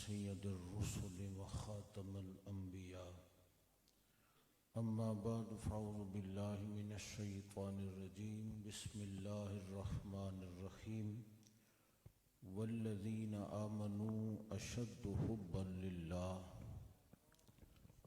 सय्यदुर रुसुल व खातमुल अंबिया अम्मा बाद फ़अऊज़ु बिल्लाहि मिनश शैतानिर रजीम बिस्मिल्लाहिर रहमानिर रहीम वल्लज़ीना आमनू अशद्दु हुब्बन लिल्लाह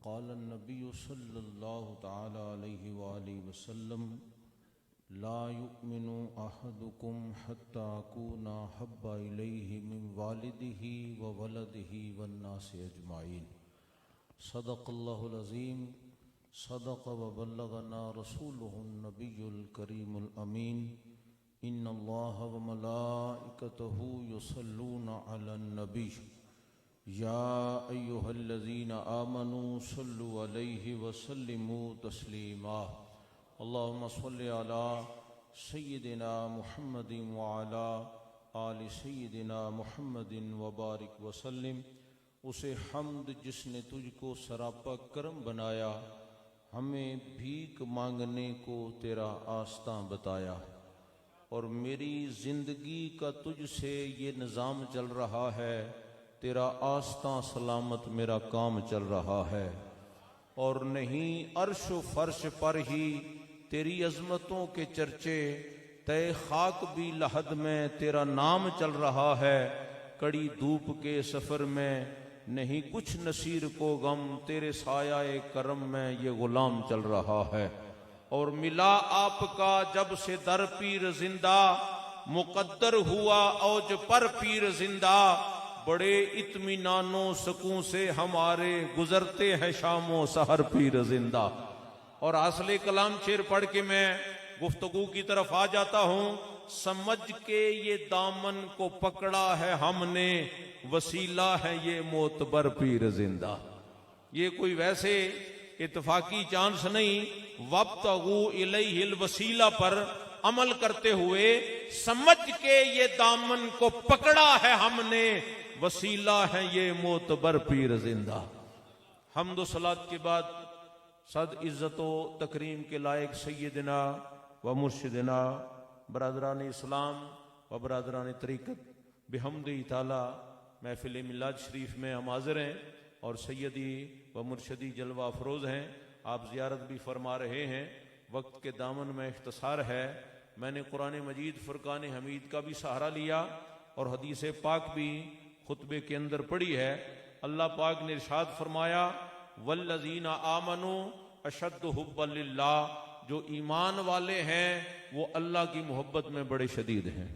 क़ाला नबिय्यु सल्लल्लाहु तआला अलैहि वआलिहि वसल्लम ला युमिनु अहदुकुम हत्ता अकूना हब्बा इलैहि मिन वालिदिही व वलदिही वन्नासि अजमाइन। सदक़ल्लाहुल अज़ीम। सदक़ व बल्लगना रसूलुहुन नबियुल करीमुल अमीन। इन्नल्लाह व मलाइकतहु युसल्लूना अलन नबी या अय्युहल्लज़ीना आमनू सल्लु अलैहि व सल्लिमू तस्लीमा। अल्लाहुम्मा सल्लि अला सय्यिदिना मुहम्मदिन व अला आलि सय्यिदिना मुहम्मदिन व बारिक व सल्लिम। उसे हम्द जिसने तुझको सरापा करम बनाया, हमें भीख मांगने को तेरा आस्था बताया, और मेरी ज़िंदगी का तुझसे ये निज़ाम चल रहा है, तेरा आस्था सलामत मेरा काम चल रहा है। और नहीं अर्श व फर्श पर ही तेरी अज़मतों के चर्चे, तय खाक भी लहद में तेरा नाम चल रहा है। कड़ी धूप के सफ़र में नहीं कुछ नसीर को गम, तेरे साया करम में ये गुलाम चल रहा है। और मिला आपका जब से दर पीर जिंदा, मुकद्दर हुआ औज पर पीर जिंदा। बड़े इत्मीनानो सकून से हमारे गुजरते हैं शामो सहर पीर जिंदा। और असले कलाम शेर पढ़ के मैं गुफ्तगू की तरफ आ जाता हूं। समझ के ये दामन को पकड़ा है हमने, वसीला है ये मोतबर पीर जिंदा। ये कोई वैसे इत्तफाकी चांस नहीं, वब्तगू इलैहिल वसीला पर अमल करते हुए समझ के ये दामन को पकड़ा है हमने, वसीला है ये मोतबर पीर जिंदा। हम्द सलात के बाद सद इज़्ज़तो तकरीम के लायक सैयदना व मुर्शिदना बरादरान इस्लाम व बरादरान तरीक़त बिहम्दि ताला महफिल मिलाद शरीफ में हम हाज़िर हैं और सैयदी व मुर्शदी जलवा अफरोज़ हैं। आप ज़ियारत भी फरमा रहे हैं। वक्त के दामन में इख्तिसार है। मैंने कुरान मजीद फ़ुरक़ान हमीद का भी सहारा लिया और हदीस पाक भी खुतबे के अंदर पढ़ी है। अल्लाह पाक ने इरशाद फरमाया, वल्लज़ीना आमनू अशद्दु हुब्बन लिल्लाह। जो ईमान वाले हैं वो अल्लाह की मोहब्बत में बड़े शदीद हैं।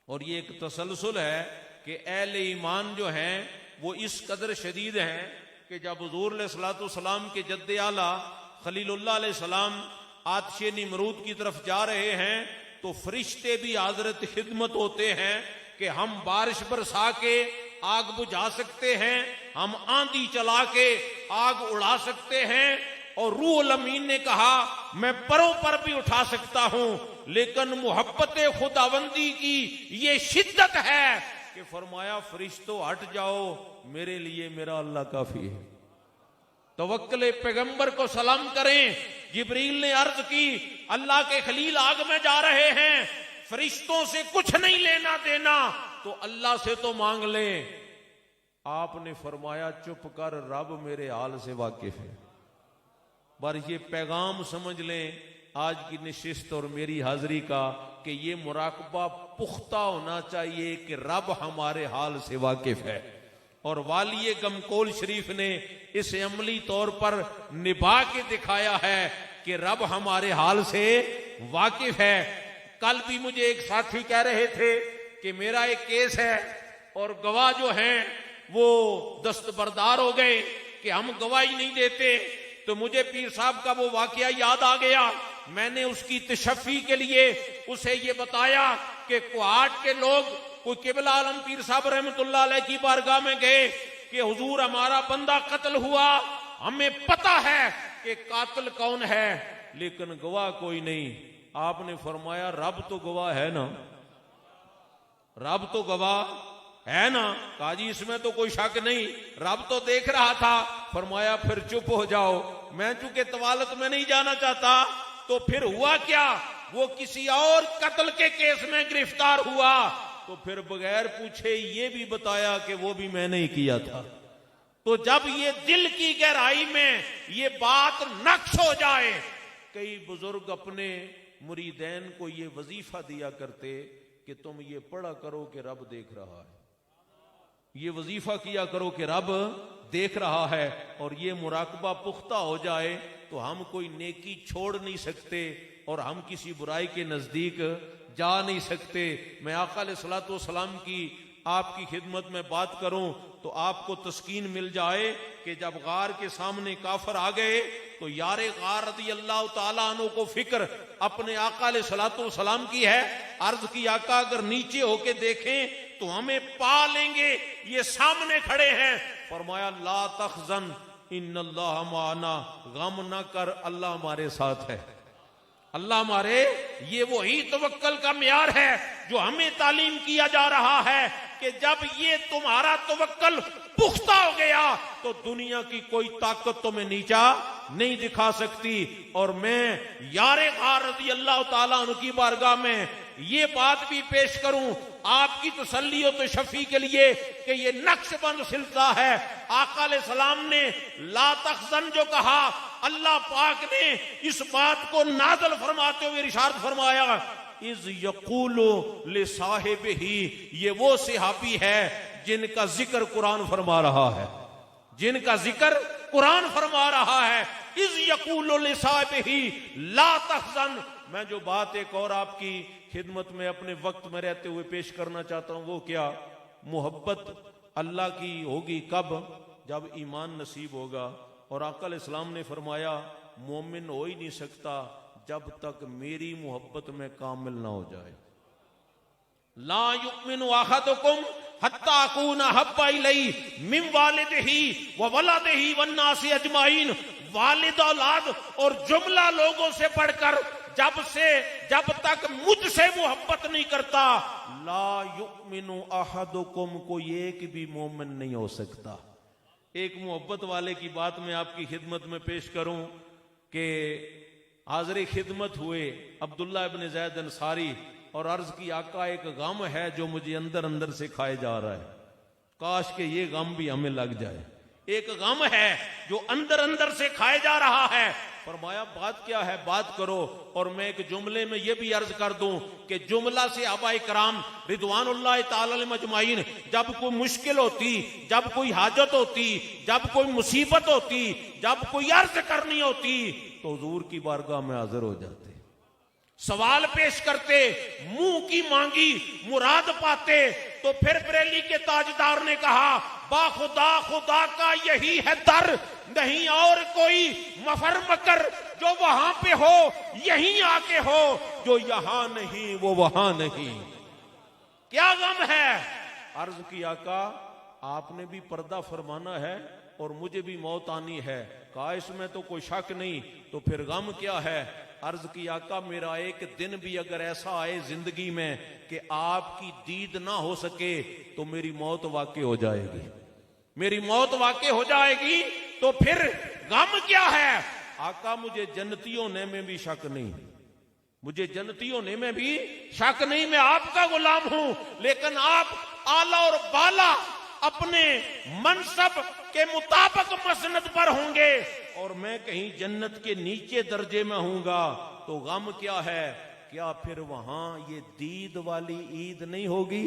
और ये एक तसलसल है कि अहले ईमान जो हैं वो इस कदर शदीद हैं कि जब हुज़ूर अलैहिस्सलातु वस्सलाम के जद्दे आला खलीलुल्लाह अलैहिस्सलाम आतिश निमरूद की तरफ जा रहे हैं तो फरिश्ते भी हज़रत खिदमत होते हैं कि हम बारिश बरसा के आग बुझा सकते हैं, हम आंधी चला के आग उड़ा सकते हैं। और रूहुल अमीन ने कहा मैं परों पर भी उठा सकता हूं, लेकिन मोहब्बत खुदावंदी की ये शिद्दत है कि फरमाया फरिश्तों हट जाओ, मेरे लिए मेरा अल्लाह काफी है। तवक्कुल पैगंबर को सलाम करें। जिब्रील ने अर्ज की, अल्लाह के खलील आग में जा रहे हैं, फरिश्तों से कुछ नहीं लेना देना, तो अल्लाह से तो मांग ले। आपने फरमाया चुप कर, रब मेरे हाल से वाकिफ है। पर ये पैगाम समझ लें आज की नशिस्त और मेरी हाजिरी का कि ये मुराकबा पुख्ता होना चाहिए कि रब हमारे हाल से वाकिफ है। और वालिये गमकोल शरीफ ने इसे अमली तौर पर निभा के दिखाया है कि रब हमारे हाल से वाकिफ है। कल भी मुझे एक साथी कह रहे थे कि मेरा एक केस है और गवाह जो हैं वो दस्तबरदार हो गए कि हम गवाही नहीं देते। तो मुझे पीर साहब का वो वाकया याद आ गया। मैंने उसकी तशफ़ी के लिए उसे ये बताया कि कुहाट के लोग कोई किबला आलम पीर साहब रहमतुल्लाह अलैह की बारगाह में गए कि हुजूर हमारा बंदा कत्ल हुआ, हमें पता है कि कातिल कौन है, लेकिन गवाह कोई नहीं। आपने फरमाया रब तो गवाह है ना, रब तो गवाह है ना। काजी इसमें तो कोई शक नहीं, रब तो देख रहा था। फरमाया फिर चुप हो जाओ, मैं चूंकि तवालत में नहीं जाना चाहता। तो फिर हुआ क्या, वो किसी और कत्ल के केस में गिरफ्तार हुआ तो फिर बगैर पूछे ये भी बताया कि वो भी मैंने ही किया था। तो जब ये दिल की गहराई में ये बात नक्श हो जाए, कई बुजुर्ग अपने मुरीदैन को ये वजीफा दिया करते कि तुम ये पढ़ा करो कि रब देख रहा है, ये वजीफा किया करो कि रब देख रहा है। और ये मुराकबा पुख्ता हो जाए तो हम कोई नेकी छोड़ नहीं सकते और हम किसी बुराई के नजदीक जा नहीं सकते। मैं आका अलैहिस्सलातु वस्सलाम की आपकी खिदमत में बात करूं तो आपको तस्कीन मिल जाए कि जब गार के सामने काफर आ गए तो यारे गार रज़ी अल्लाह ताला अन्हु को फिक्र अपने आका अलैहिस्सलातु वस्सलाम की है। अर्ज की आका अगर नीचे होके देखें तो हमें पा लेंगे, ये सामने खड़े हैं। फरमाया ला तखजन इन्नल्लाह माना, गम न कर, अल्लाह हमारे साथ है, अल्लाह हमारे। ये वही तवक्कल का म्यार है जो हमें तालीम किया जा रहा है कि जब ये तुम्हारा तवक्कल पुख्ता हो गया तो दुनिया की कोई ताकत तुम्हें नीचा नहीं दिखा सकती। और मैं यारे गार रज़ी अल्लाह ताला अन्हु की बारगाह में ये बात भी पेश करूं आपकी तसल्ली और तशफ़ी के लिए कि ये नक्शबंद सिलसिला है। आका अलैहिस्सलाम ने ला तखजन जो कहा, अल्लाह पाक ने इस बात को नाज़िल फरमाते हुए इरशाद फरमाया इज़ यक़ूलु लिसाहिबिही, ये वो सहाबी है जिनका जिक्र कुरान फरमा रहा है, जिनका जिक्र कुरान फरमा रहा है। इज़ यक़ूलु लिसाहिबिही ला तखजन। मैं जो बात एक और आपकी खिदमत में अपने वक्त में रहते हुए पेश करना चाहता हूं वो क्या, मोहब्बत अल्लाह की होगी कब, जब ईमान नसीब होगा। और आका अलैहिस्सलाम ने फरमाया मोमिन हो ही नहीं सकता जब तक मेरी मोहब्बत में कामिल ना हो जाए। ला युमिनु अहदुकुम हत्ता अकूना हब्बा इलैहि मिन वालिदिही व वलदिही वन्नासी अजमाइन। वालिद औलाद और जुमला लोगों से बढ़कर जब तक मुझसे मोहब्बत नहीं करता, ला युमिनु अहदुकुम, कोई एक भी मोमिन नहीं हो सकता। एक मोहब्बत वाले की बात मैं आपकी खिदमत में पेश करूं कि हाज़िर खिदमत हुए अब्दुल्ला इब्न ज़ैद अंसारी और अर्ज की आका एक गम है जो मुझे अंदर अंदर से खाए जा रहा है, काश के ये गम भी हमें लग जाए। एक गम है जो अंदर अंदर से खाए जा रहा है। फरमाया बात क्या है, बात करो। और मैं एक जुमले में यह भी अर्ज कर दूं कि जुमला से आबाए कराम रिदवानुल्लाह ताला अलैहिम अजमाइन जब कोई मुश्किल होती, जब कोई हाजत होती, जब कोई मुसीबत होती, जब कोई अर्ज करनी होती तो हुजूर की बारगाह में हाजिर हो जाते, सवाल पेश करते, मुंह की मांगी मुराद पाते। तो फिर बरेली के ताजदार ने कहा बाखुदा खुदा का यही है दर, नहीं और कोई मफर मकर जो वहां पे हो यहीं आके हो, जो यहां नहीं वो वहां नहीं। क्या गम है? अर्ज की आका आपने भी पर्दा फरमाना है और मुझे भी मौत आनी है, कहा इसमें तो कोई शक नहीं, तो फिर गम क्या है? अर्ज की आका मेरा एक दिन भी अगर ऐसा आए जिंदगी में कि आपकी दीद ना हो सके तो मेरी मौत वाक़ई हो जाएगी, मेरी मौत वाक़ई हो जाएगी। तो फिर गम क्या है? आका मुझे जन्नती होने में भी शक नहीं, मुझे जन्नती होने में भी शक नहीं, मैं आपका गुलाम हूं, लेकिन आप आला और बाला अपने मनसब के मुताबिक मसनद पर होंगे और मैं कहीं जन्नत के नीचे दर्जे में होऊंगा। तो गम क्या है? क्या फिर वहां ये दीद वाली ईद नहीं होगी?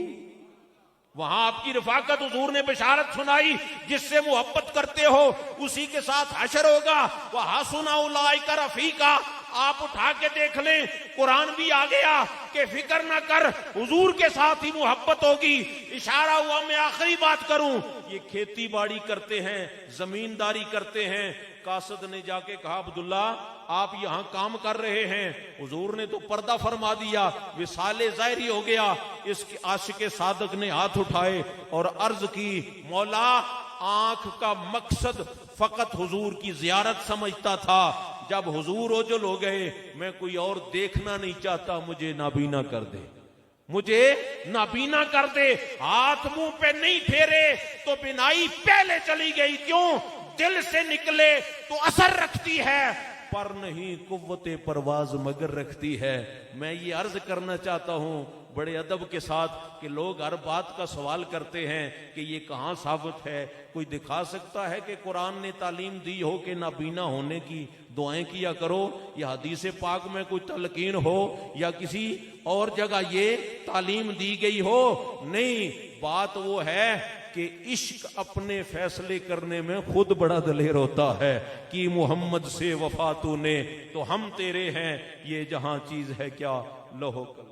वहां आपकी रफाकत हुजूर ने बशारत सुनाई, जिससे मोहब्बत करते हो उसी के साथ हशर होगा। वह हसुना उलाइका रफीका, आप उठा के देख लें, कुरान भी आ गया कि फिक्र ना कर, हुजूर के साथ ही मोहब्बत होगी। इशारा हुआ मैं आखिरी बात करूं, ये खेती बाड़ी करते हैं, जमींदारी करते हैं। कासद ने जाके कहा अब्दुल्ला आप यहां काम कर रहे हैं, हुजूर ने तो पर्दा फरमा दिया, विसाले ज़ाहिरी हो गया। इसके आशिक़े सादक ने हाथ उठाए और अर्ज की मौला आंख का मकसद फकत हुजूर की जियारत समझता था, जब हुजूर ओझल हो गए मैं कोई और देखना नहीं चाहता, मुझे नाबीना कर दे, मुझे नाबीना कर दे। हाथ मुंह पे नहीं फेरे तो बिनाई पहले चली गई। क्यों? दिल से निकले तो असर रखती है, पर नहीं कुव्वते परवाज मगर रखती है। मैं ये अर्ज करना चाहता हूं बड़े अदब के साथ कि लोग हर बात का सवाल करते हैं कि ये कहाँ साबित है, कोई दिखा सकता है कि कुरान ने तालीम दी हो कि नाबीना होने की दुआएं किया करो, या हदीस पाक में कोई तलकीन हो, या किसी और जगह ये तालीम दी गई हो? नहीं, बात वो है कि इश्क अपने फैसले करने में खुद बड़ा दलेर होता है कि मोहम्मद से वफा तूने तो हम तेरे हैं, ये जहां चीज है क्या लहो कल।